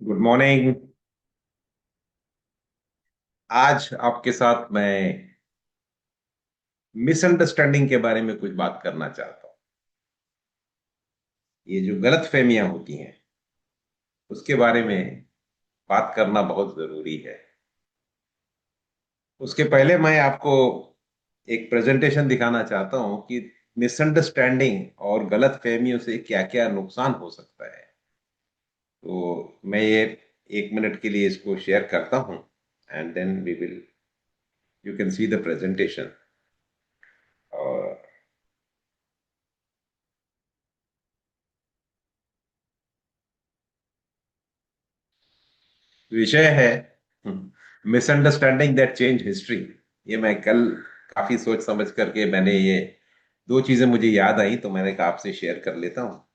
Good morning. आज आपके साथ मैं मिसअंडरस्टैंडिंग के बारे में कुछ बात करना चाहता हूँ। ये जो गलत फहमियां होती हैं उसके बारे में बात करना बहुत जरूरी है। उसके पहले मैं आपको एक प्रेजेंटेशन दिखाना चाहता हूँ कि मिसअंडरस्टैंडिंग और गलत फहमियों से क्या क्या नुकसान हो सकता है। तो मैं ये 1 मिनट के लिए इसको शेयर करता हूँ and then we will you can see the presentation. और विषय है मिसअंडरस्टैंडिंग दैट चेंज हिस्ट्री। ये मैं कल काफी सोच समझ करके मैंने ये दो चीजें मुझे याद आई तो मैंने कहा आपसे शेयर कर लेता हूँ।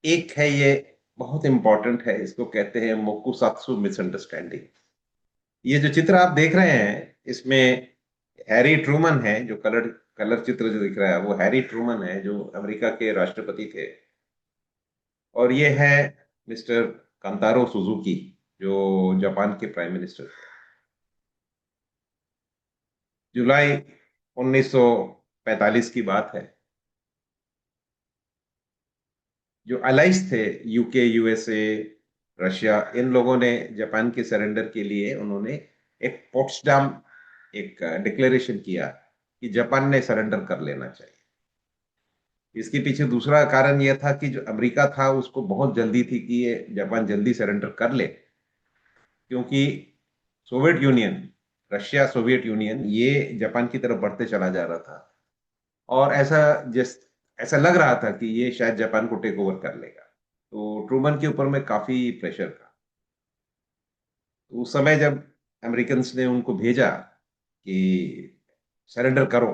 एक है ये बहुत इंपॉर्टेंट है, इसको कहते हैं मोकुसात्सु मिसअंडरस्टैंडिंग। ये जो चित्र आप देख रहे हैं इसमें हैरी ट्रूमन है, जो कलर कलर चित्र जो दिख रहा है वो हैरी ट्रूमन है जो अमेरिका के राष्ट्रपति थे। और ये है मिस्टर कांतारो सुजुकी जो जापान के प्राइम मिनिस्टर थे। जुलाई 1945 की बात है। जो अलाइज थे, यूके, यूएसए, रशिया, इन लोगों ने जापान के सरेंडर के लिए उन्होंने एक पोट्सडाम एक डिक्लेरेशन किया कि जापान ने सरेंडर कर लेना चाहिए। इसके पीछे दूसरा कारण यह था कि जो अमेरिका था उसको बहुत जल्दी थी कि ये जापान जल्दी सरेंडर कर ले, क्योंकि Soviet union, Russia Soviet union ये जापान की तरफ बढ़ते चला जा रहा था। और ऐसा लग रहा था कि ये शायद जापान को टेक ओवर कर लेगा। तो ट्रूमन के ऊपर में काफी प्रेशर था। तो उस समय जब अमेरिकन ने उनको भेजा कि सरेंडर करो,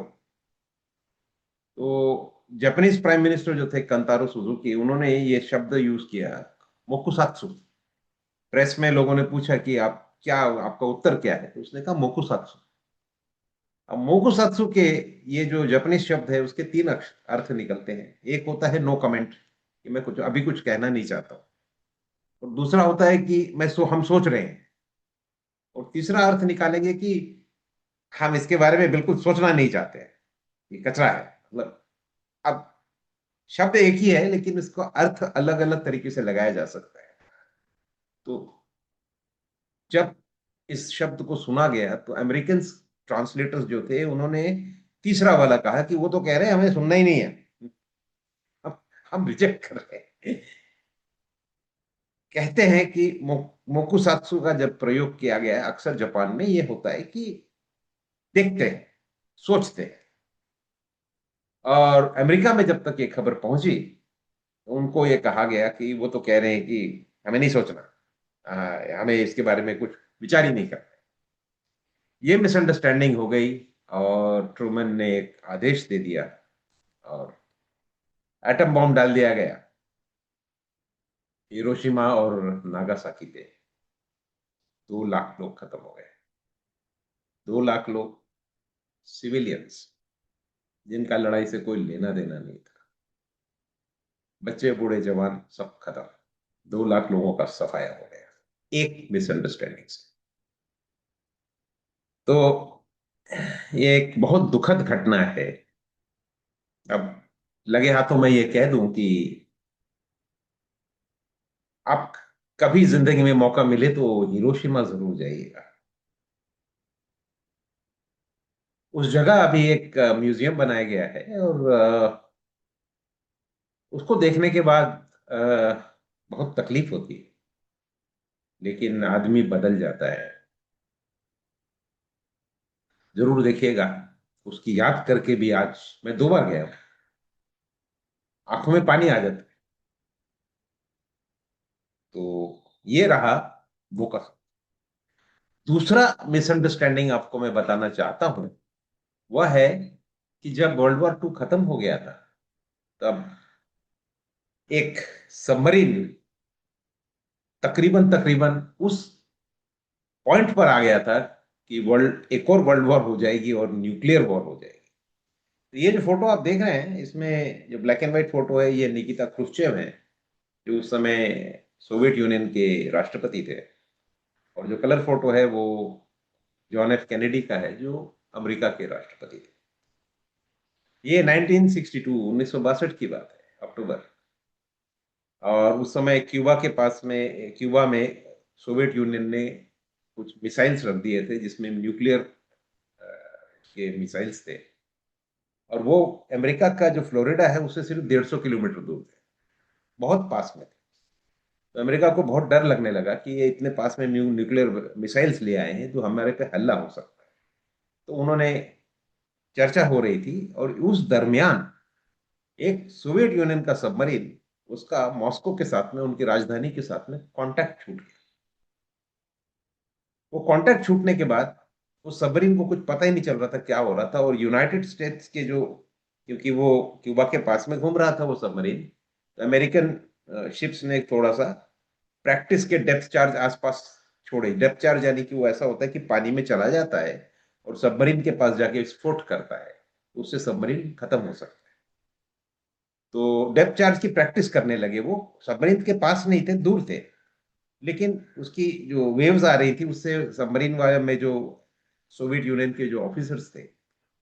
तो जापानीज प्राइम मिनिस्टर जो थे कंतारो सुजुकी, उन्होंने ये शब्द यूज किया, मोकुसात्सु। प्रेस में लोगों ने पूछा कि आप क्या, आपका उत्तर क्या है, तो उसने कहा मोकुसात्सु। अब मोकुसात्सु के ये जो जापानीज शब्द है उसके तीन अर्थ निकलते हैं। एक होता है नो कमेंट, कि मैं कुछ अभी कुछ कहना नहीं चाहता हूँ। और दूसरा होता है कि हम सोच रहे हैं। और तीसरा अर्थ निकालेंगे कि हम इसके बारे में बिल्कुल सोचना नहीं चाहते हैं, ये कचरा है। मतलब अब शब्द एक ही है लेकिन इसका अर्थ अलग अलग तरीके से लगाया जा सकता है। तो जब इस शब्द को सुना गया तो अमेरिकन ट्रांसलेटर्स जो थे उन्होंने तीसरा वाला कहा कि वो तो कह रहे हैं हमें सुनना ही नहीं है, अब हम रिजेक्ट कर रहे हैं। कहते हैं कि मोकुसात्सु का जब प्रयोग किया गया है अक्सर जापान में, ये होता है कि देखते हैं, सोचते हैं। और अमेरिका में जब तक ये खबर पहुंची तो उनको ये कहा गया कि वो तो कह रहे हैं कि हमें नहीं सोचना, हमें इसके बारे में कुछ विचार ही नहीं करना। ये मिसअंडरस्टैंडिंग हो गई और ट्रूमन ने एक आदेश दे दिया और एटम बॉम्ब डाल दिया गया हिरोशिमा और नागासाकी पे। 2 लाख लोग खत्म हो गए। 2 लाख लोग सिविलियंस, जिनका लड़ाई से कोई लेना देना नहीं था। बच्चे बूढ़े जवान सब खत्म। 2 लाख लोगों का सफाया हो गया एक मिसअंडरस्टैंडिंग से। तो ये एक बहुत दुखद घटना है। अब लगे हाथों मैं ये कह दूं कि आप कभी जिंदगी में मौका मिले तो हिरोशिमा जरूर जाइएगा। उस जगह अभी एक म्यूजियम बनाया गया है और उसको देखने के बाद अ, बहुत तकलीफ होती है, लेकिन आदमी बदल जाता है। जरूर देखिएगा। उसकी याद करके भी आज मैं 2 बार गया हूं, आंखों में पानी आ जाता है। तो ये रहा वो का। दूसरा मिसअंडरस्टैंडिंग आपको मैं बताना चाहता हूं, वह है कि जब वर्ल्ड वॉर 2 खत्म हो गया था तब एक सबमरीन तकरीबन तकरीबन उस पॉइंट पर आ गया था कि एक और वर्ल्ड वॉर हो जाएगी और न्यूक्लियर वॉर हो जाएगी। तो ये जो फोटो आप देख रहे हैं इसमें जो ब्लैक एंड व्हाइट फोटो है ये निकिता क्रुश्चेव है। जो उस समय सोवियत यूनियन के राष्ट्रपति थे। और जो कलर फोटो है वो जॉन एफ कैनेडी का है, जो अमेरिका के राष्ट्रपति थे। ये 1962 1962 की बात है, अक्टूबर। और उस समय क्यूबा में सोवियत यूनियन ने कुछ मिसाइल्स रख दिए थे, जिसमें न्यूक्लियर के मिसाइल्स थे। और वो अमेरिका का जो फ्लोरिडा है उससे सिर्फ 150 किलोमीटर दूर थे, बहुत पास में थे। तो अमेरिका को बहुत डर लगने लगा कि ये इतने पास में न्यूक्लियर मिसाइल्स ले आए हैं, तो हमारे पे हमला हो सकता है। तो उन्होंने, चर्चा हो रही थी, और उस दरमियान एक सोवियत यूनियन का सबमरीन, उसका मॉस्को के साथ में, उनकी राजधानी के साथ में कांटेक्ट छूट गया। वो कांटेक्ट छूटने के बाद उस सबमरीन को कुछ पता ही नहीं चल रहा था क्या हो रहा था। और यूनाइटेड स्टेट्स के जो, क्योंकि वो क्यूबा के पास में घूम रहा था वो सबमरीन, तो अमेरिकन शिप्स ने थोड़ा सा प्रैक्टिस के डेप्थ चार्ज आसपास छोड़े। डेप्थ चार्ज यानी कि वो ऐसा होता है कि पानी में चला जाता है और सबमरीन के पास जाके विस्फोट करता है, उससे सबमरीन खत्म हो सकता है। तो डेप्थ चार्ज की प्रैक्टिस करने लगे वो। सबमरीन के पास नहीं थे, दूर थे। लेकिन उसकी जो वेव्स आ रही थी, उससे सबमरीन वाले में जो सोवियत यूनियन के जो ऑफिसर्स थे,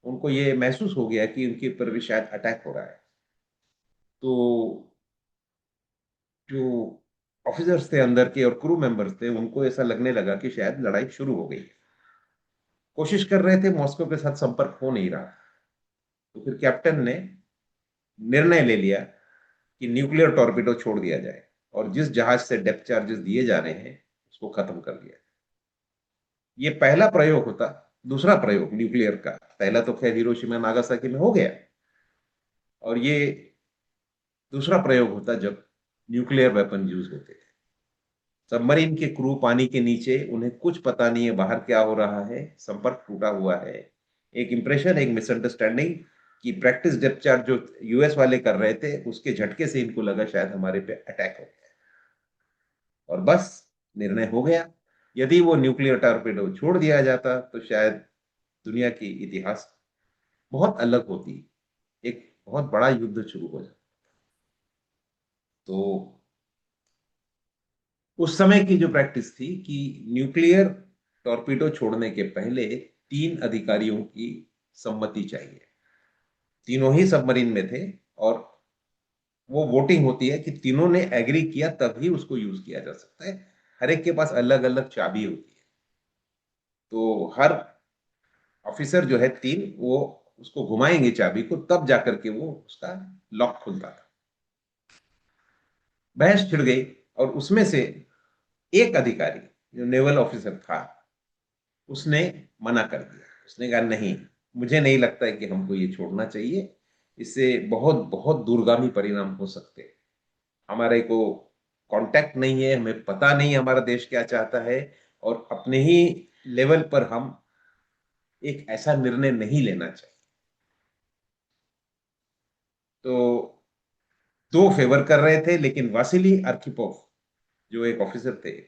उनको ये महसूस हो गया कि उनके ऊपर भी शायद अटैक हो रहा है। तो जो ऑफिसर्स थे अंदर के और क्रू मेंबर्स थे, उनको ऐसा लगने लगा कि शायद लड़ाई शुरू हो गई। कोशिश कर रहे थे, मॉस्को के साथ संपर्क हो नहीं रहा। तो फिर कैप्टन ने निर्णय ले लिया कि न्यूक्लियर टॉर्पीडो छोड़ दिया जाए, और जिस जहाज से डेप्थ चार्जेस दिए जा रहे हैं उसको खत्म कर दिया। ये पहला प्रयोग होता। दूसरा प्रयोग न्यूक्लियर का, पहला तो खैर हिरोशिमा नागासाकी में हो गया, और ये दूसरा प्रयोग होता जब न्यूक्लियर वेपन यूज होते थे। सबमरीन के क्रू पानी के नीचे, उन्हें कुछ पता नहीं है बाहर क्या हो रहा है, संपर्क टूटा हुआ है। एक इंप्रेशन, एक मिसअंडरस्टैंडिंग की प्रैक्टिस डेप्थ चार्ज जो यूएस वाले कर रहे थे, उसके झटके से इनको लगा शायद हमारे पे अटैक हो गया। और बस, निर्णय हो गया। यदि वो न्यूक्लियर टॉर्पेडो छोड़ दिया जाता तो शायद दुनिया की इतिहास बहुत अलग होती, एक बहुत बड़ा युद्ध शुरू हो जाता। तो उस समय की जो प्रैक्टिस थी कि न्यूक्लियर टॉर्पीडो छोड़ने के पहले 3 अधिकारियों की सम्मति चाहिए। तीनों ही सबमरीन में थे, और वो वोटिंग होती है कि तीनों ने एग्री किया तभी उसको यूज किया जा सकता है। हर एक के पास अलग अलग चाबी होती है। तो हर ऑफिसर जो है, तीन, वो उसको घुमाएंगे चाबी को, तब जाकर के वो उसका लॉक खुलता था। बहस छिड़ गई, और उसमें से एक अधिकारी, जो नेवल ऑफिसर था, उसने मना कर दिया। उसने कहा नहीं, मुझे नहीं लगता है कि हमको ये छोड़ना चाहिए। इससे बहुत बहुत दूरगामी परिणाम हो सकते हैं। हमारे को कांटेक्ट नहीं है, हमें पता नहीं हमारा देश क्या चाहता है, और अपने ही लेवल पर हम एक ऐसा निर्णय नहीं लेना चाहिए। तो दो फेवर कर रहे थे, लेकिन वासिली आर्खिपोव, जो एक ऑफिसर थे,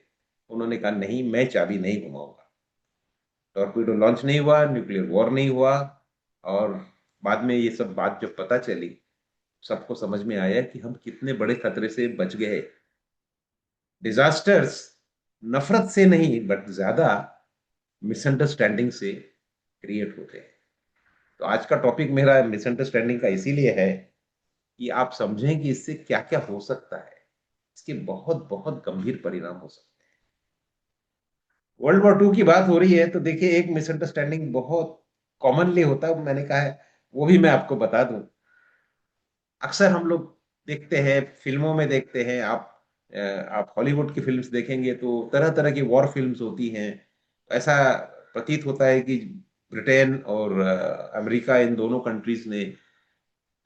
उन्होंने कहा नहीं, मैं चाबी नहीं घुमाऊंगा। टॉर्पीडो लॉन्च नहीं हुआ, न्यूक्लियर वॉर नहीं हुआ। और बाद में ये सब बात जब पता चली, सबको समझ में आया कि हम कितने बड़े खतरे से बच गए। डिजास्टर्स नफरत से नहीं, बट ज्यादा मिसअंडरस्टैंडिंग से क्रिएट होते हैं। तो आज का टॉपिक मेरा मिसअंडरस्टैंडिंग का इसीलिए है कि आप समझें कि इससे क्या क्या हो सकता है। इसके बहुत बहुत गंभीर परिणाम हो सकते हैं। वर्ल्ड वॉर 2 की बात हो रही है, तो देखिए, एक मिसअंडरस्टैंडिंग बहुत कॉमनली होता है, मैंने कहा है, वो भी मैं आपको बता दूं। अक्सर हम लोग देखते हैं, फिल्मों में देखते हैं, आप हॉलीवुड की फिल्म्स देखेंगे तो तरह तरह की वॉर फिल्म्स होती हैं। ऐसा प्रतीत होता है कि ब्रिटेन और अमेरिका, इन दोनों कंट्रीज ने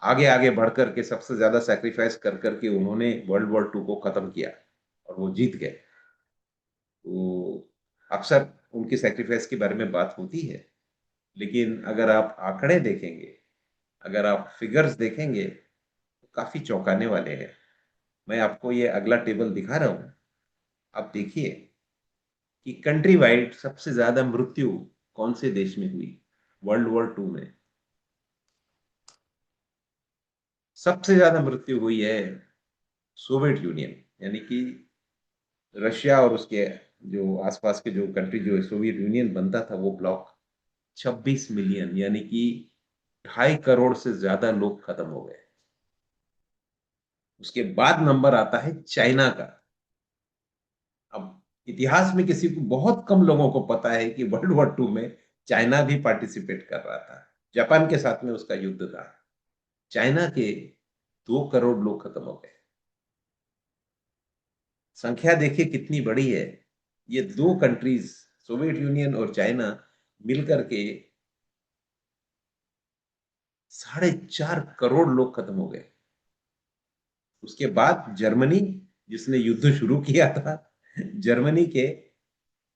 आगे आगे बढ़ करके सबसे ज्यादा सैक्रिफाइस कर करके उन्होंने वर्ल्ड वॉर 2 को खत्म किया, और वो जीत गए। तो अक्सर उनकी सैक्रिफाइस के बारे में बात होती है। लेकिन अगर आप आंकड़े देखेंगे, अगर आप फिगर्स देखेंगे, तो काफी चौंकाने वाले हैं। मैं आपको ये अगला टेबल दिखा रहा हूं। आप देखिए कि कंट्री वाइड सबसे ज्यादा मृत्यु कौन से देश में हुई वर्ल्ड वॉर 2 में। सबसे ज्यादा मृत्यु हुई है सोवियत यूनियन, यानी कि रशिया और उसके जो आसपास के जो कंट्री, जो सोवियत यूनियन बनता था, वो ब्लॉक 26 मिलियन, यानी कि 2.5 करोड़ से ज्यादा लोग खत्म हो गए। उसके बाद नंबर आता है चाइना का। अब इतिहास में किसी को, बहुत कम लोगों को पता है कि वर्ल्ड वॉर 2 में चाइना भी पार्टिसिपेट कर रहा था। जापान के साथ में उसका युद्ध था। चाइना के 2 करोड़ लोग खत्म हो गए। संख्या देखिए कितनी बड़ी है। ये दो कंट्रीज, सोवियत यूनियन और चाइना, मिलकर के 4.5 करोड़ लोग खत्म हो गए। उसके बाद जर्मनी, जिसने युद्ध शुरू किया था, जर्मनी के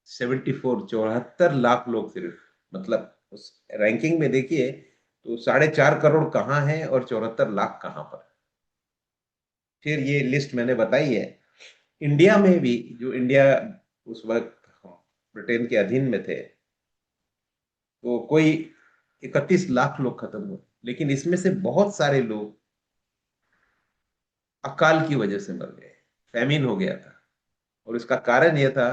74 लाख लोग सिर्फ, मतलब उस रैंकिंग में देखिए तो 4.5 करोड़ कहाँ है और 74 लाख कहाँ पर। फिर ये लिस्ट मैंने बताई है। इंडिया में भी, जो इंडिया उस वक्त ब्रिटेन के अधीन में थे, तो कोई 31 लाख लोग खत्म हुए। लेकिन इसमें से बहुत सारे लोग अकाल की वजह से मर गए, फैमिन हो गया था। और इसका कारण यह था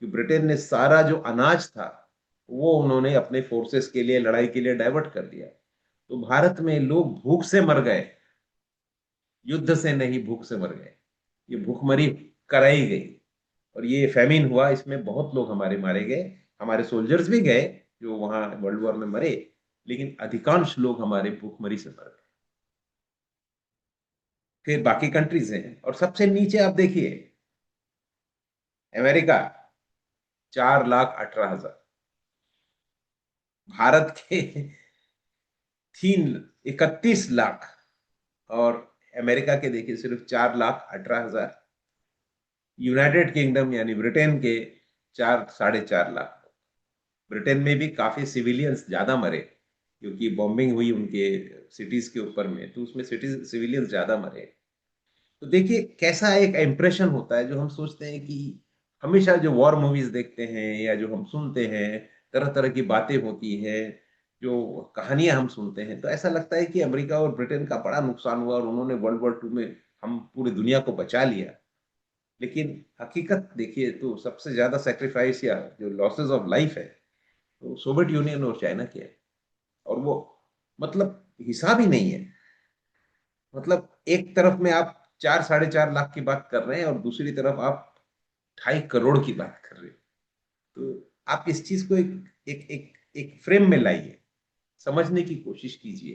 कि ब्रिटेन ने सारा जो अनाज था वो उन्होंने अपने फोर्सेस के लिए, लड़ाई के लिए डाइवर्ट कर दिया। तो भारत में लोग भूख से मर गए, युद्ध से नहीं, भूख से मर गए। ये भूखमरी कराई गई और ये फैमिन हुआ, इसमें बहुत लोग हमारे मारे गए। हमारे सोल्जर्स भी गए जो वहां वर्ल्ड वॉर में मरे, लेकिन अधिकांश लोग हमारे भूखमरी से मर गए। फिर बाकी कंट्रीज हैं, और सबसे नीचे आप देखिए अमेरिका, 4,18,000। भारत के 31 लाख, और अमेरिका के देखिए सिर्फ 4,18,000। यूनाइटेड किंगडम यानी ब्रिटेन के 4 साढ़े 4 लाख। ब्रिटेन में भी काफी सिविलियंस ज्यादा मरे, क्योंकि बॉम्बिंग हुई उनके सिटीज के ऊपर में, तो उसमें सिटीज सिविलियंस ज्यादा मरे। तो देखिए कैसा एक इम्प्रेशन होता है, जो हम सोचते हैं कि हमेशा जो वॉर मूवीज देखते हैं या जो हम सुनते हैं, तरह तरह की बातें होती है, जो कहानियां हम सुनते हैं, तो ऐसा लगता है कि अमेरिका और ब्रिटेन का बड़ा नुकसान हुआ और उन्होंने वर्ल्ड वॉर 2 में हम पूरी दुनिया को बचा लिया। लेकिन हकीकत देखिए तो सबसे ज्यादा सेक्रीफाइस या जो लॉसेस ऑफ लाइफ है, तो सोवियत यूनियन और चाइना के है। और वो, मतलब, हिसाब ही नहीं है। मतलब एक तरफ में आप 4 साढ़े 4 लाख की बात कर रहे हैं और दूसरी तरफ आप 2.5 करोड़ की बात कर रहे हैं। तो आप इस चीज को एक फ्रेम में लाइए, समझने की कोशिश कीजिए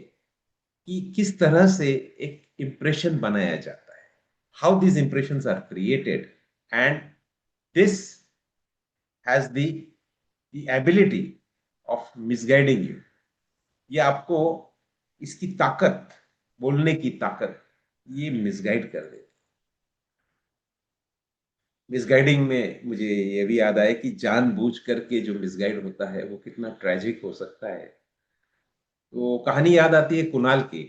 कि किस तरह से एक इंप्रेशन बनाया जाता है, how these impressions are created, and this has the ability of misguiding you। ये आपको, इसकी ताकत, बोलने की ताकत, ये मिसगाइड कर देती। मिसगाइडिंग में मुझे ये भी याद आया कि जानबूझ करके जो मिसगाइड होता है वो कितना ट्रेजिक हो सकता है। तो कहानी याद आती है कुणाल की।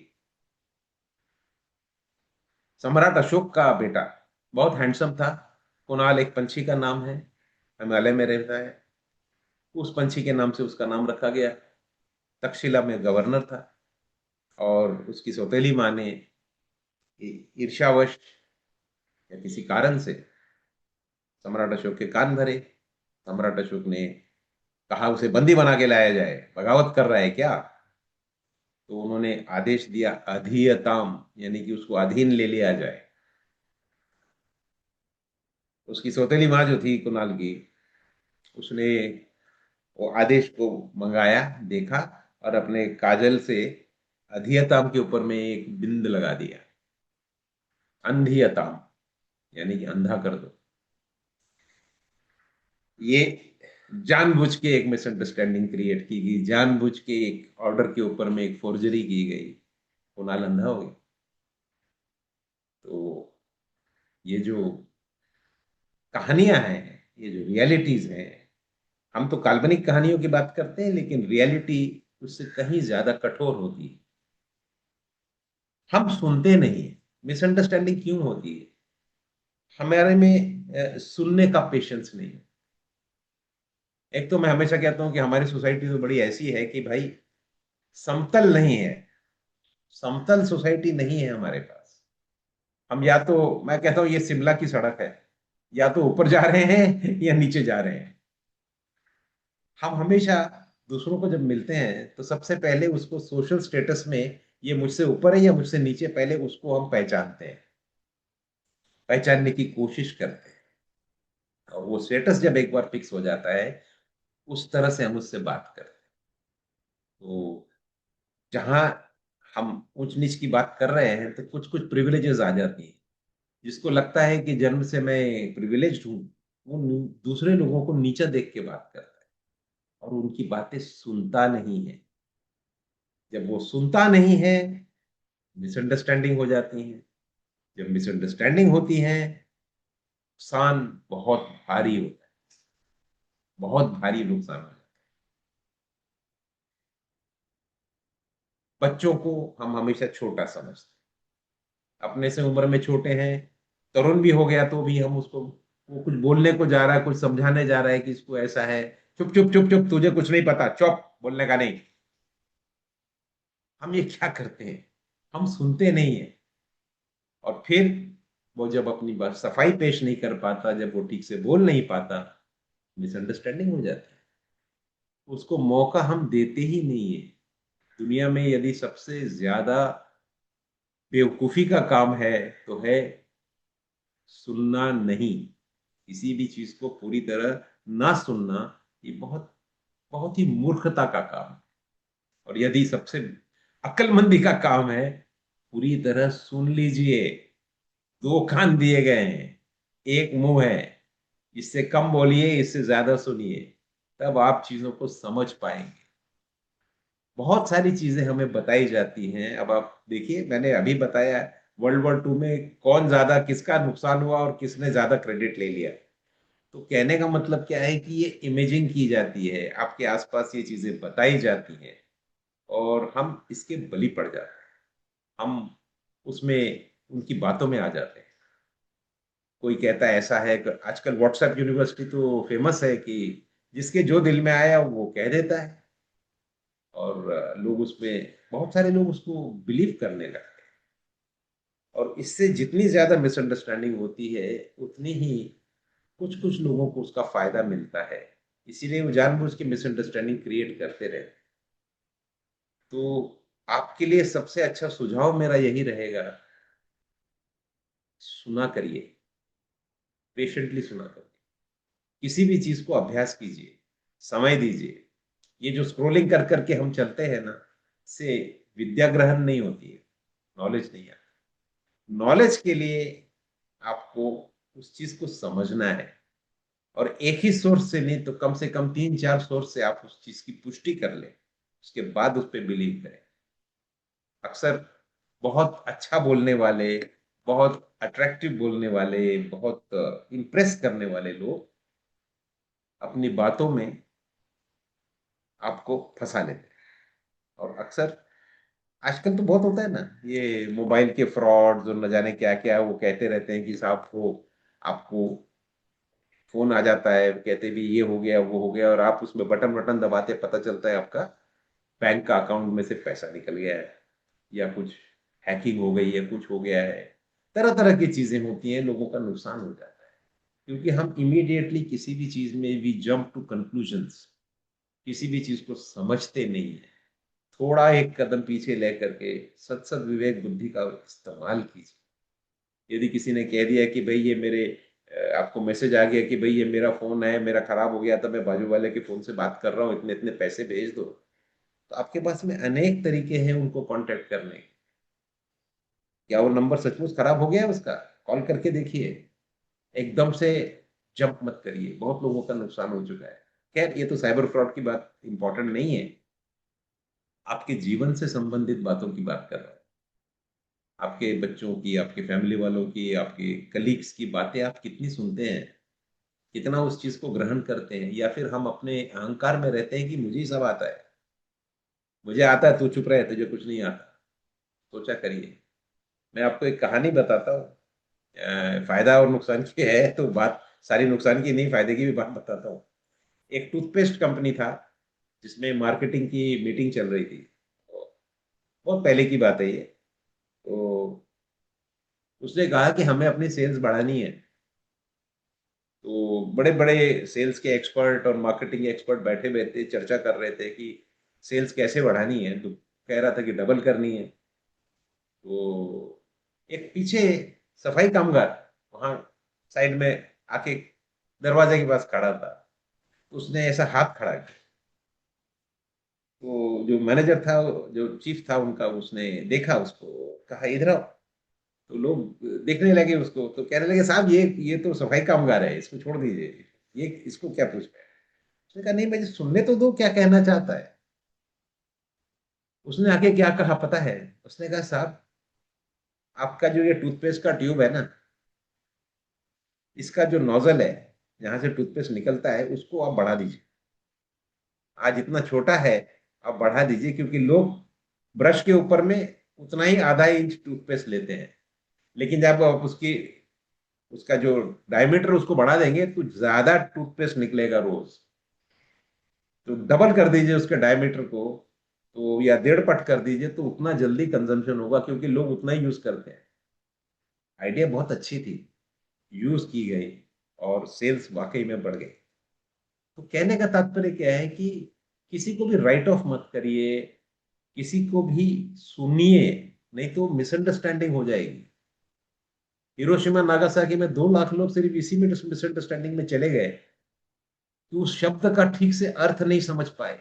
सम्राट अशोक का बेटा बहुत हैंडसम था। कुणाल एक पंछी का नाम है, हिमालय में रहता है। उस पंछी के नाम से उसका नाम रखा गया। तक्षशिला में गवर्नर था, और उसकी सौतेली माँ ने ईर्ष्यावश या किसी कारण से सम्राट अशोक के कान भरे। सम्राट अशोक ने कहा उसे बंदी बना के लाया जाए, बगावत कर रहा है क्या। तो उन्होंने आदेश दिया अधीयताम, यानी कि उसको अधीन ले लिया जाए। उसकी सौतेली माँ जो थी कुणाल की, उसने वो आदेश को मंगाया, देखा, और अपने काजल से अधीयताम के ऊपर में एक बिंद लगा दिया। अंधियताम, यानी कि अंधा कर दो। ये जानबूझ के एक मिसअंडरस्टैंडिंग क्रिएट की गई, जानबूझ के एक ऑर्डर के ऊपर में एक फोर्जरी की गई। कुणाल अंधा हो गया। तो ये जो कहानियां हैं, ये जो रियलिटीज हैं, हम तो काल्पनिक कहानियों की बात करते हैं, लेकिन रियलिटी उससे कहीं ज्यादा कठोर होती है। हम सुनते नहीं है। मिसअंडरस्टैंडिंग क्यों होती है? हमारे में सुनने का पेशेंस नहीं है। एक तो मैं हमेशा कहता हूं कि हमारी सोसाइटी तो बड़ी ऐसी है कि भाई, समतल नहीं है, समतल सोसाइटी नहीं है हमारे पास। हम या तो, मैं कहता हूँ ये शिमला की सड़क है, या तो ऊपर जा रहे हैं या नीचे जा रहे हैं। हम हमेशा दूसरों को जब मिलते हैं तो सबसे पहले उसको सोशल स्टेटस में, ये मुझसे ऊपर है या मुझसे नीचे, पहले उसको हम पहचानते हैं, पहचानने की कोशिश करते हैं। और वो स्टेटस जब एक बार फिक्स हो जाता है, उस तरह से हम उससे बात करते हैं। तो जहां हम ऊंच नीच की बात कर रहे हैं तो कुछ कुछ प्रिविलेजेस आ जाती हैं। जिसको लगता है कि जन्म से मैं प्रिविलेज्ड हूँ, वो दूसरे लोगों को नीचा देख के बात करता है और उनकी बातें सुनता नहीं है। जब वो सुनता नहीं है, मिसअंडरस्टैंडिंग हो जाती है। जब मिसअंडरस्टैंडिंग होती है, नुकसान बहुत भारी होता है, बहुत भारी नुकसान होता है। बच्चों को हम हमेशा छोटा समझते हैं, अपने से उम्र में छोटे हैं, तरुण भी हो गया तो भी हम उसको, वो कुछ बोलने को जा रहा है, कुछ समझाने जा रहा है कि इसको ऐसा है, चुप चुप चुप चुप, तुझे कुछ नहीं पता, चुप, बोलने का नहीं। हम ये क्या करते हैं, हम सुनते नहीं है। और फिर वो जब अपनी बात सफाई पेश नहीं कर पाता, जब वो ठीक से बोल नहीं पाता, मिसअंडरस्टैंडिंग हो जाती है। उसको मौका हम देते ही नहीं है। दुनिया में यदि सबसे ज्यादा बेवकूफी का काम है तो है सुनना नहीं। किसी भी चीज को पूरी तरह ना सुनना, ये बहुत बहुत ही मूर्खता का काम है। और यदि सबसे अक्लमंदी का काम है, पूरी तरह सुन लीजिए। दो कान दिए गए हैं, एक मुंह है, इससे कम बोलिए, इससे ज्यादा सुनिए, तब आप चीजों को समझ पाएंगे। बहुत सारी चीजें हमें बताई जाती हैं। अब आप देखिए, मैंने अभी बताया वर्ल्ड वॉर 2 में कौन ज्यादा, किसका नुकसान हुआ और किसने ज्यादा क्रेडिट ले लिया। तो कहने का मतलब क्या है कि ये इमेजिंग की जाती है, आपके आसपास ये चीजें बताई जाती हैं, और हम इसके बलि पड़ जाते हैं। हम उसमें उनकी बातों में आ जाते हैं। कोई कहता है ऐसा है कि आजकल व्हाट्सएप यूनिवर्सिटी तो फेमस है कि जिसके जो दिल में आया वो कह देता है, और लोग उसमें, बहुत सारे लोग उसको बिलीव करने लगते हैं। और इससे जितनी ज्यादा मिसअंडरस्टैंडिंग होती है, उतनी ही कुछ कुछ लोगों को उसका फायदा मिलता है। इसीलिए वो जानबूझ के मिसअंडरस्टैंडिंग क्रिएट करते रहते हैं। तो आपके लिए सबसे अच्छा सुझाव मेरा यही रहेगा, सुना करिए, पेशेंटली सुना करिए। किसी भी चीज को अभ्यास कीजिए, समय दीजिए। ये जो स्क्रोलिंग कर करके हम चलते हैं ना, से विद्या ग्रहण नहीं होती है, नॉलेज नहीं आता। नॉलेज के लिए आपको उस चीज को समझना है, और एक ही सोर्स से नहीं तो कम से कम 3-4 सोर्स से आप उस चीज की पुष्टि कर लें, उसके बाद उस पर बिलीव करें। अक्सर बहुत अच्छा बोलने वाले, बहुत अट्रैक्टिव बोलने वाले, बहुत इंप्रेस करने वाले लोग अपनी बातों में आपको फंसा लेते हैं। और अक्सर आजकल तो बहुत होता है ना, ये मोबाइल के फ्रॉड, जो न जाने क्या क्या वो कहते रहते हैं कि साहब को, आपको फोन आ जाता है, कहते भी ये हो गया वो हो गया, और आप उसमें बटन बटन दबाते पता चलता है आपका बैंक का अकाउंट में से पैसा निकल गया है, या कुछ हैकिंग हो गई है, कुछ हो गया है। तरह तरह की चीजें होती हैं, लोगों का नुकसान हो जाता है। क्योंकि हम इमीडिएटली किसी भी चीज में भी जंप टू कंक्लूजन्स, किसी भी चीज को समझते नहीं है। थोड़ा एक कदम पीछे लेकर के सत सत विवेक बुद्धि का इस्तेमाल कीजिए। यदि किसी ने कह दिया कि भाई ये मेरे, आपको मैसेज आ गया कि भाई ये मेरा फोन है, मेरा खराब हो गया था, मैं बाजू वाले के फोन से बात कर रहा हूँ, इतने इतने पैसे भेज दो, तो आपके पास में अनेक तरीके हैं उनको कांटेक्ट करने के। क्या वो नंबर सचमुच खराब हो गया है उसका? कॉल करके देखिए। एकदम से जंप मत करिए, बहुत लोगों का नुकसान हो चुका है। खैर, ये तो साइबर फ्रॉड की बात इंपॉर्टेंट नहीं है, आपके जीवन से संबंधित बातों की बात कर रहा हूं। आपके बच्चों की, आपके फैमिली वालों की, आपके कलीग्स की बातें आप कितनी सुनते हैं, कितना उस चीज को ग्रहण करते हैं, या फिर हम अपने अहंकार में रहते हैं कि मुझे ही सब आता है, मुझे आता है, तू चुप रहे, तुझे कुछ नहीं आता। सोचा करिए। मैं आपको एक कहानी बताता हूँ, फायदा और नुकसान की है तो बात सारी नुकसान की नहीं, फायदे की भी बात बताता हूँ। एक टूथपेस्ट कंपनी था, जिसमें मार्केटिंग की मीटिंग चल रही थी। तो बहुत पहले की बात है ये। तो उसने कहा कि हमें अपनी सेल्स बढ़ानी है। तो बड़े बड़े सेल्स के एक्सपर्ट और मार्केटिंग एक्सपर्ट बैठे हुए थे, चर्चा कर रहे थे कि सेल्स कैसे बढ़ानी है। तो कह रहा था कि डबल करनी है। तो एक पीछे सफाई कामगार वहां साइड में आके दरवाजे के पास खड़ा था। उसने ऐसा हाथ खड़ा किया। तो जो मैनेजर था, जो चीफ था उनका, उसने देखा उसको, कहा इधर आओ। तो लोग देखने लगे उसको, तो कहने लगे साहब ये तो सफाई कामगार है, इसको छोड़ दीजिए, ये इसको क्या पूछ रहे हैं। उसने कहा नहीं, मुझे सुनने तो दो क्या कहना चाहता है। उसने आगे क्या कहा पता है? उसने कहा साहब, आपका जो ये टूथपेस्ट का ट्यूब है ना, इसका जो नोजल है, जहां से टूथपेस्ट निकलता है, उसको आप बढ़ा दीजिए। आज इतना छोटा है, आप बढ़ा दीजिए, क्योंकि लोग ब्रश के ऊपर में उतना ही आधा इंच टूथपेस्ट लेते हैं, लेकिन जब आप उसकी उसका जो डायमीटर उसको बढ़ा देंगे तो ज्यादा टूथपेस्ट निकलेगा रोज। तो डबल कर दीजिए उसके डायमीटर को, तो या डेढ़ पट कर दीजिए, तो उतना जल्दी कंजम्पशन होगा, क्योंकि लोग उतना ही यूज करते हैं। आइडिया बहुत अच्छी थी, यूज की गई, और सेल्स वाकई में बढ़ गई। तो कहने का तात्पर्य क्या है कि किसी को भी राइट ऑफ मत करिए, किसी को भी सुनिए, नहीं तो मिसअंडरस्टैंडिंग हो जाएगी। हिरोशिमा नागासाकी में 2 लाख लोग सिर्फ इसी में मिसअंडरस्टैंडिंग में चले गए कि उस शब्द का ठीक से अर्थ नहीं समझ पाए।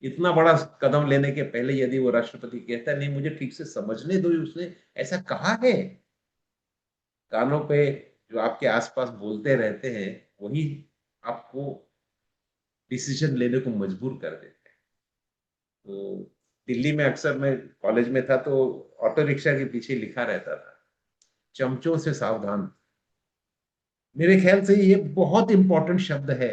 इतना बड़ा कदम लेने के पहले यदि वो राष्ट्रपति कहता नहीं मुझे ठीक से समझने दो, उसने ऐसा कहा है, कानों पे जो आपके आसपास बोलते रहते हैं, वही आपको डिसीजन लेने को मजबूर कर देते हैं। तो दिल्ली में अक्सर मैं कॉलेज में था, तो ऑटो रिक्शा के पीछे लिखा रहता था, चमचों से सावधान। मेरे ख्याल से ये बहुत इंपॉर्टेंट शब्द है।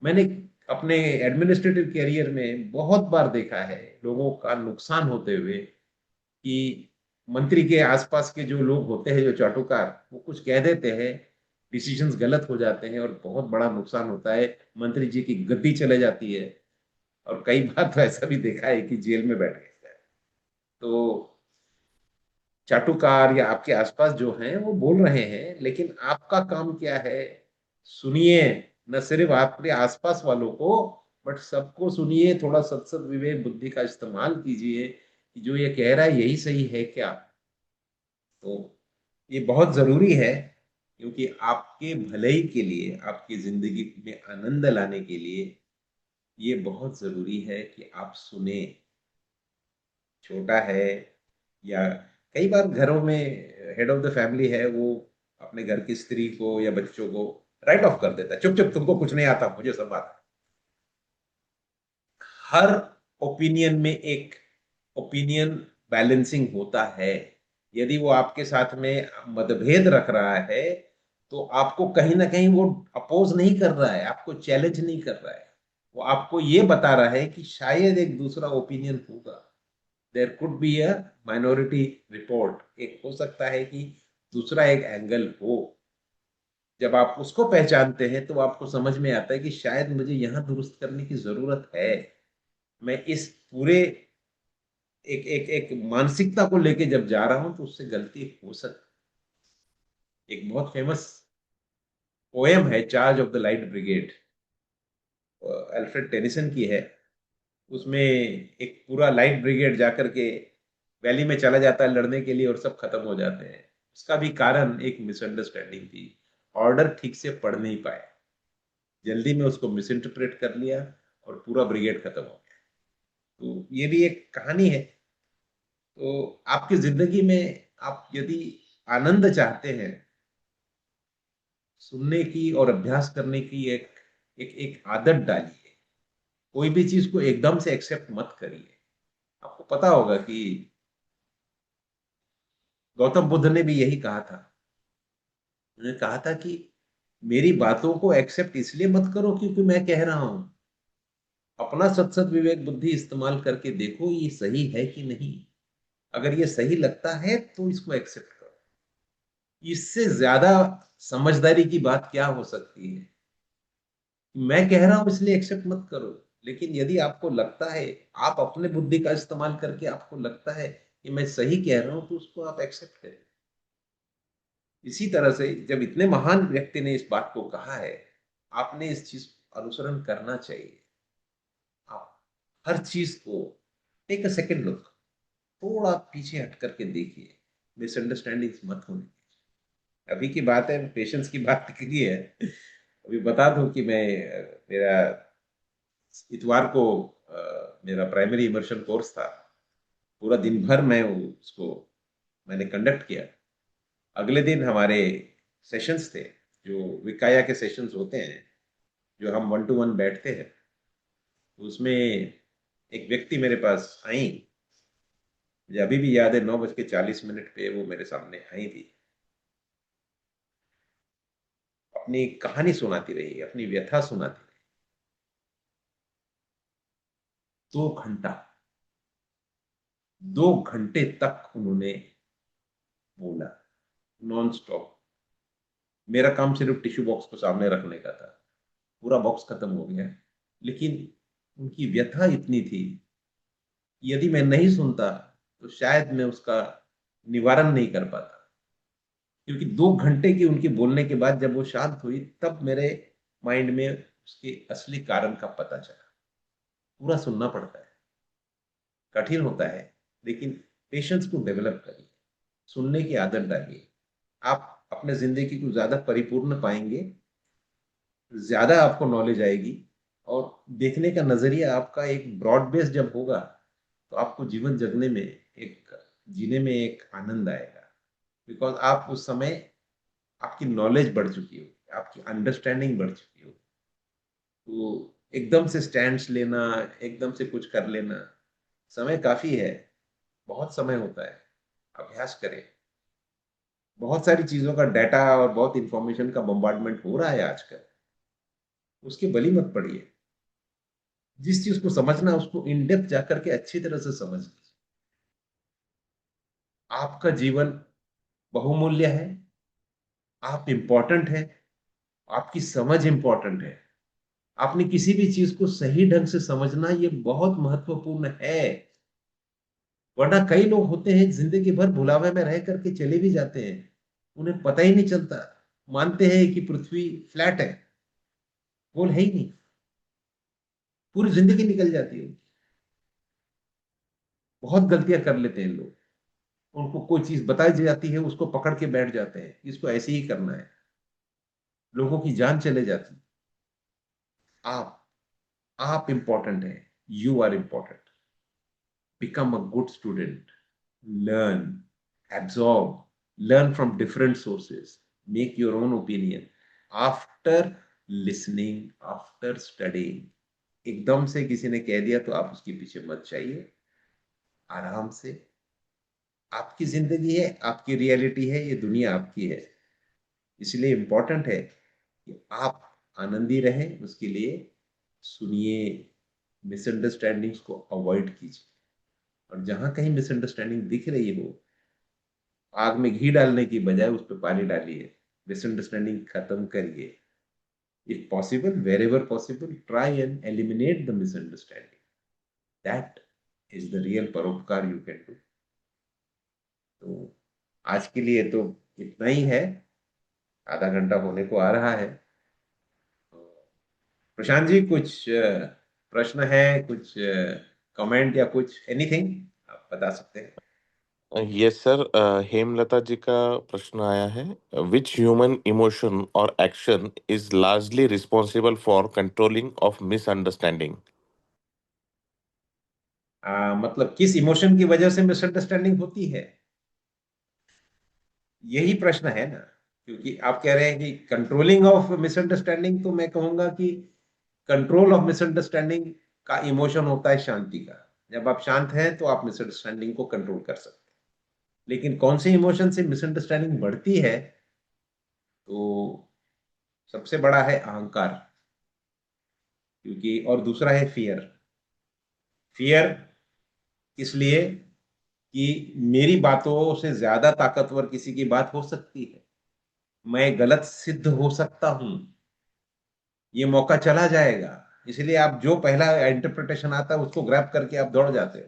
मैंने अपने एडमिनिस्ट्रेटिव करियर में बहुत बार देखा है लोगों का नुकसान होते हुए, कि मंत्री के आसपास के जो लोग होते हैं, जो चाटुकार, वो कुछ कह देते हैं, डिसीजंस गलत हो जाते हैं और बहुत बड़ा नुकसान होता है। मंत्री जी की गद्दी चले जाती है, और कई बार तो ऐसा भी देखा है कि जेल में बैठ गए। तो चाटुकार या आपके आसपास जो हैं वो बोल रहे हैं, लेकिन आपका काम क्या है? सुनिए, न सिर्फ आपके आसपास वालों को, बट सबको सुनिए। थोड़ा सत्सद विवेक बुद्धि का इस्तेमाल कीजिए कि जो ये कह रहा है यही सही है क्या। तो ये बहुत जरूरी है, क्योंकि आपके भलाई के लिए, आपकी जिंदगी में आनंद लाने के लिए ये बहुत जरूरी है कि आप सुने। छोटा है, या कई बार घरों में हेड ऑफ द फैमिली है, वो अपने घर की स्त्री को या बच्चों को राइट ऑफ कर देता है, चुप चुप, तुमको कुछ नहीं आता, मुझे सब आता है। हर ओपिनियन में एक ओपिनियन बैलेंसिंग होता है। यदि वो आपके साथ में मतभेद रख रहा है, तो आपको कहीं ना कहीं वो अपोज नहीं कर रहा है, आपको चैलेंज नहीं कर रहा है, वो आपको ये बता रहा है कि शायद एक दूसरा ओपिनियन होगा। There could be a minority report, एक हो सकता है कि दूसरा एक एंगल हो। जब आप उसको पहचानते हैं तो आपको समझ में आता है कि शायद मुझे यहां दुरुस्त करने की जरूरत है। मैं इस पूरे एक एक एक मानसिकता को लेके जब जा रहा हूं, तो उससे गलती हो सकती। एक बहुत फेमस पोएम है, charge of the light brigade, Alfred Tennyson की है। उसमें एक पूरा लाइट ब्रिगेड जाकर के वैली में चला जाता है लड़ने के लिए, और सब खत्म हो जाते हैं। उसका भी कारण एक मिसअंडरस्टैंडिंग थी, ऑर्डर ठीक से पढ़ नहीं पाए, जल्दी में उसको मिस इंटरप्रेट कर लिया, और पूरा ब्रिगेड खत्म हो गया। तो ये भी एक कहानी है। तो आपकी जिंदगी में आप यदि आनंद चाहते हैं, सुनने की और अभ्यास करने की एक एक एक आदत डालिए। कोई भी चीज को एकदम से एक्सेप्ट मत करिए। आपको पता होगा कि गौतम बुद्ध ने भी यही कहा था। उन्होंने कहा था कि मेरी बातों को एक्सेप्ट इसलिए मत करो क्योंकि मैं कह रहा हूं, अपना सत्सद विवेक बुद्धि इस्तेमाल करके देखो ये सही है कि नहीं। अगर ये सही लगता है तो इसको एक्सेप्ट करो। इससे ज्यादा समझदारी की बात क्या हो सकती है? मैं कह रहा हूं इसलिए एक्सेप्ट मत करो, लेकिन यदि आपको लगता है, आप अपने बुद्धि का इस्तेमाल करके आपको लगता है कि मैं सही कह रहा हूं, तो उसको आप एक्सेप्ट करें। इसी तरह से जब इतने महान व्यक्ति ने इस बात को कहा है, आपने इस चीज अनुसरण करना चाहिए। आप हर चीज को टेक अ सेकेंड लुक, थोड़ा पीछे हट करके देखिए, मिसअंडरस्टैंडिंग मत होने दीजिए। अभी की बात है, पेशेंस की बात की है। अभी बता दूं कि मैं मेरा इतवार को मेरा प्राइमरी इमर्शन कोर्स था। पूरा दिन भर मैं उसको मैंने कंडक्ट किया। अगले दिन हमारे सेशंस थे, जो विकाया के सेशंस होते हैं, जो हम वन टू वन बैठते हैं। उसमें एक व्यक्ति मेरे पास आई, मुझे अभी भी याद है, 9:40 पे वो मेरे सामने आई थी। अपनी कहानी सुनाती रही, अपनी व्यथा सुनाती रही। 2 घंटा, 2 घंटे तक उन्होंने बोला, नॉन स्टॉप। मेरा काम सिर्फ टिश्यू बॉक्स को सामने रखने का था। पूरा बॉक्स खत्म हो गया, लेकिन उनकी व्यथा इतनी थी, यदि मैं नहीं सुनता तो शायद मैं उसका निवारण नहीं कर पाता। क्योंकि 2 घंटे की उनकी बोलने के बाद जब वो शांत हुई, तब मेरे माइंड में उसके असली कारण का पता चला। पूरा सुनना पड़ता है, कठिन होता है, लेकिन पेशेंस को डेवलप करिए, सुनने की आदत डालिए। आप अपने जिंदगी को ज्यादा परिपूर्ण पाएंगे, ज्यादा आपको नॉलेज आएगी, और देखने का नजरिया आपका एक ब्रॉड बेस जब होगा, तो आपको जीवन जगने में एक जीने में एक आनंद आएगा। बिकॉज आप उस समय आपकी नॉलेज बढ़ चुकी हो, आपकी अंडरस्टैंडिंग बढ़ चुकी हो। तो एकदम से स्टैंड्स लेना, एकदम से कुछ कर लेना, समय काफी है, बहुत समय होता है। अभ्यास करें। बहुत सारी चीजों का डाटा और बहुत इंफॉर्मेशन का बम्बार्डमेंट हो रहा है आजकल, उसके बलि मत पड़िए। जिस चीज को समझना उसको इन डेप्थ जाकर के अच्छी तरह से समझ लीजिए। आपका जीवन बहुमूल्य है, आप इंपॉर्टेंट है, आपकी समझ इंपॉर्टेंट है। आपने किसी भी चीज को सही ढंग से समझना ये बहुत महत्वपूर्ण है। वरना कई लोग होते हैं जिंदगी भर भुलावे में रह करके चले भी जाते हैं, उन्हें पता ही नहीं चलता। मानते हैं कि पृथ्वी फ्लैट है, गोल है ही नहीं। पूरी जिंदगी निकल जाती है। बहुत गलतियां कर लेते हैं लोग। उनको कोई चीज बताई जाती है, उसको पकड़ के बैठ जाते हैं, इसको ऐसे ही करना है। लोगों की जान चले जाती है। आप आप इंपॉर्टेंट है। You are important. become a good student, learn, absorb, learn from different sources, make your own opinion. After listening, after studying, एकदम से किसी ने कह दिया तो आप उसके पीछे मत जाइए। आराम से, आपकी जिंदगी है, आपकी रियलिटी है, ये दुनिया आपकी है। इसलिए इंपॉर्टेंट है कि आप आनंदी रहें, उसके लिए सुनिए, मिसअंडरस्टैंडिंग्स को अवॉइड कीजिए। और जहां कहीं मिसअंडरस्टैंडिंग दिख रही हो, आग में घी डालने की बजाय उस पर पानी डालिए, मिसअंडरस्टैंडिंग खत्म करिए। If possible, wherever possible, try and eliminate the misunderstanding. That is the real परोपकार यू कैन डू। तो आज के लिए तो इतना ही है। आधा घंटा होने को आ रहा है। तो प्रशांत जी, कुछ प्रश्न है, कुछ कमेंट या कुछ एनीथिंग आप बता सकते हैं। यस सर, हेमलता जी का प्रश्न आया है। विच ह्यूमन इमोशन और action is largely responsible for controlling of misunderstanding? मतलब किस इमोशन की वजह से मिसअंडरस्टैंडिंग होती है, यही प्रश्न है ना। क्योंकि आप कह रहे हैं कि कंट्रोलिंग ऑफ मिसअंडरस्टैंडिंग, तो मैं कहूंगा कि कंट्रोल ऑफ मिसअंडरस्टैंडिंग का इमोशन होता है शांति का। जब आप शांत हैं तो आप मिसअंडरस्टैंडिंग को कंट्रोल कर सकते हैं। लेकिन कौन से इमोशन से मिसअंडरस्टैंडिंग बढ़ती है, तो सबसे बड़ा है अहंकार, क्योंकि और दूसरा है फियर। फियर इसलिए कि मेरी बातों से ज्यादा ताकतवर किसी की बात हो सकती है, मैं गलत सिद्ध हो सकता हूं, ये मौका चला जाएगा। इसलिए आप जो पहला इंटरप्रिटेशन आता है उसको ग्रैब करके आप दौड़ जाते हो।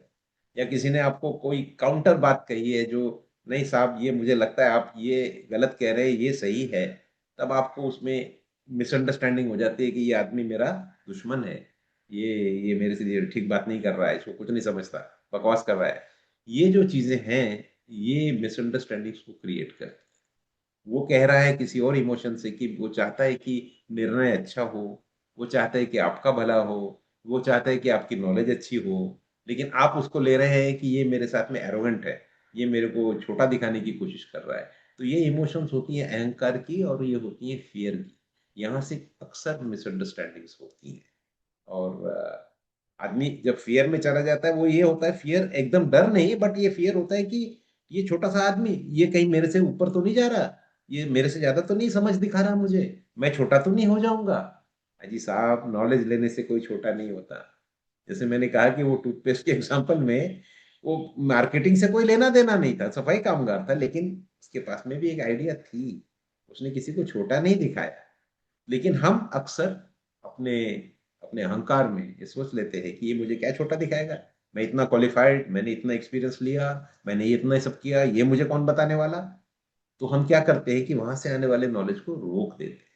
या किसी ने आपको कोई काउंटर बात कही है जो नहीं साहब, ये मुझे लगता है आप ये गलत कह रहे हैं, ये सही है, तब आपको उसमें मिसअंडरस्टैंडिंग हो जाती है कि ये आदमी मेरा दुश्मन है, ये मेरे से ये ठीक बात नहीं कर रहा है, इसको कुछ नहीं समझता, बकवास कर रहा है। ये जो चीजें हैं, ये मिसअंडरस्टैंडिंग्स को क्रिएट कर, वो कह रहा है किसी और इमोशन से कि वो चाहता है कि निर्णय अच्छा हो, वो चाहता है कि आपका भला हो, वो चाहता है कि आपकी नॉलेज अच्छी हो, लेकिन आप उसको ले रहे हैं कि ये मेरे साथ में एरोगेंट है, ये मेरे को छोटा दिखाने की कोशिश कर रहा है। तो ये इमोशंस होती हैं अहंकार की, और ये होती हैं फियर की। यहाँ से अक्सर मिसअंडरस्टैंडिंग्स होती हैं। और आदमी जब फियर में चला जाता है, वो ये होता है, फियर एकदम डर नहीं, बट ये फियर होता है कि ये छोटा सा आदमी, ये कहीं मेरे से ऊपर तो नहीं जा रहा, ये मेरे से ज्यादा तो नहीं समझ दिखा रहा मुझे, मैं छोटा तो नहीं हो जाऊंगा। अजी साहब, नॉलेज लेने से कोई छोटा नहीं होता। जैसे मैंने कहा कि वो टूथपेस्ट के एग्जाम्पल में, वो मार्केटिंग से कोई लेना देना नहीं था, सफाई कामगार था, लेकिन उसके पास में भी एक आइडिया थी, उसने किसी को छोटा नहीं दिखाया। लेकिन हम अक्सर अपने अपने अहंकार में ये सोच लेते हैं कि ये मुझे क्या छोटा दिखाएगा, मैं इतना क्वालिफाइड, मैंने इतना एक्सपीरियंस लिया, मैंने ये इतना सब किया, ये मुझे कौन बताने वाला। तो हम क्या करते हैं कि वहां से आने वाले नॉलेज को रोक देते हैं,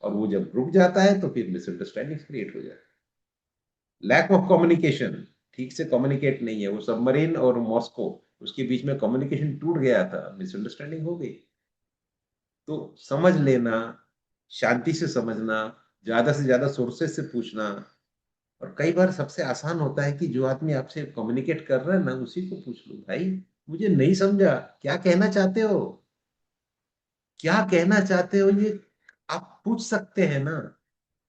और वो जब रुक जाता है तो फिर मिसअंडरस्टैंडिंग क्रिएट हो जाती है। लैक ऑफ कम्युनिकेशन, ठीक से कम्युनिकेट नहीं है, वो सबमरीन और मॉस्को, उसके बीच में कम्युनिकेशन टूट गया था, मिसअंडरस्टैंडिंग हो गई। तो समझ लेना, शांति से समझना, ज्यादा से ज्यादा सोर्सेस से पूछना। और कई बार सबसे आसान होता है कि जो आदमी आपसे कम्युनिकेट कर रहा है ना, उसी को पूछ लो, भाई मुझे नहीं समझा, क्या कहना चाहते हो, क्या कहना चाहते हो, ये आप पूछ सकते हैं ना।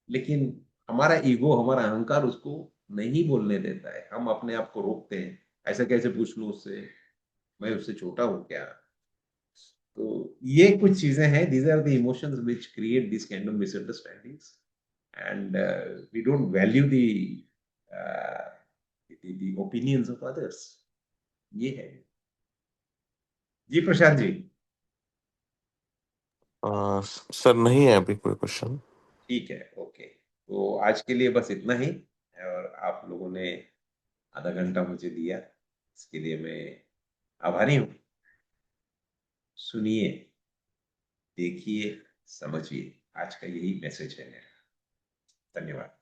लेकिन हमारा ईगो, हमारा अहंकार उसको नहीं बोलने देता है, हम अपने आप को रोकते हैं, ऐसा कैसे पूछ लूं उससे, मैं उससे छोटा हूं क्या। तो ये कुछ चीजें हैं, these are the emotions which create this kind of misunderstandings, and we don't value the opinions of others. ये है। जी प्रशांत जी। सर नहीं है अभी कोई क्वेश्चन। ठीक है, ओके, तो आज के लिए बस इतना ही। और आप लोगों ने आधा घंटा मुझे दिया, इसके लिए मैं आभारी हूँ। सुनिए, देखिए, समझिए, आज का यही मैसेज है मेरा। धन्यवाद।